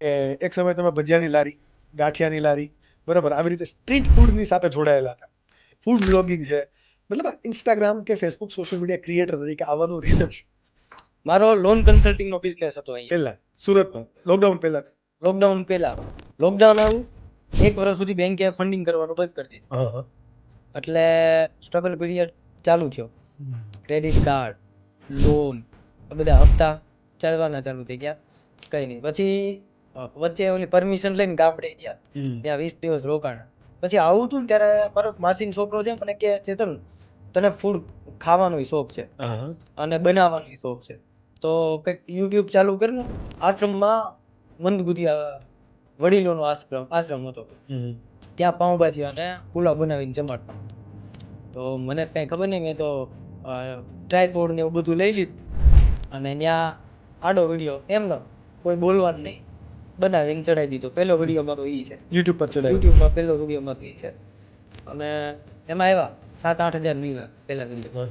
કે એક સમયે તમે ભજીયાની લારી, ગાંઠિયાની લારી, બરાબર, આવી રીતે સ્ટ્રીટ ફૂડની સાથે જોડાયેલા હતા. ફૂડ બ્લોગિંગ છે, મતલબ ઇન્સ્ટાગ્રામ કે ફેસબુક સોશિયલ મીડિયા ક્રિએટર તરીકે આવવાનું રીઝન શું? મારો લોન કન્સલ્ટિંગનો બિઝનેસ હતો અહીંયા પહેલા સુરતમાં લોકડાઉન પહેલા. લોકડાઉન પહેલા. લોકડાઉન આવ્યું, 1 વર્ષ સુધી બેંકે ફંડિંગ કરવાનું બંધ કરી દીધું. હા હા. એટલે સ્ટ્રગલ પીરિયડ ચાલુ થયો. ક્રેડિટ કાર્ડ, લોન, બધા હપ્તા ચાલવાના ચાલુ થઈ ગયા. કંઈ નહીં. પછી વચ્ચે ઓલી પરમિશન લઈને ગામડે ગયા, ત્યાં 20 દિવસ રોકાણ. પછી આવું હતું ને ત્યારે મારો માસીનો છોકરો છે મને કે ચેતન તને ફૂડ ખાવાનો શોખ છે અને બનાવવાનો શોખ છે, તો કંઈક યુટ્યુબ ચાલુ કરીને. આશ્રમમાં મંદબુદ્ધિ વડીલોનો આશ્રમ હતો, ત્યાં પાઉંભાજી અને પુલાવ બનાવીને જમાડતા. તો મને કંઈ ખબર નહીં, મેં તો ટ્રાયપોડ ને એવું બધું લઈ લીધું અને ત્યાં આડો વિડીયો એમનો કોઈ બોલવાનું નહીં બનાવીને ચડાવી દીધો. પહેલો વિડીયો મારો એ છે, યુટ્યુબ પર ચડાવ્યું. યુટ્યુબમાં પહેલો વિડીયો મારો એ છે. અને એમાં આવ્યા 7-8 હજાર વ્યૂ પહેલા વિડીયો.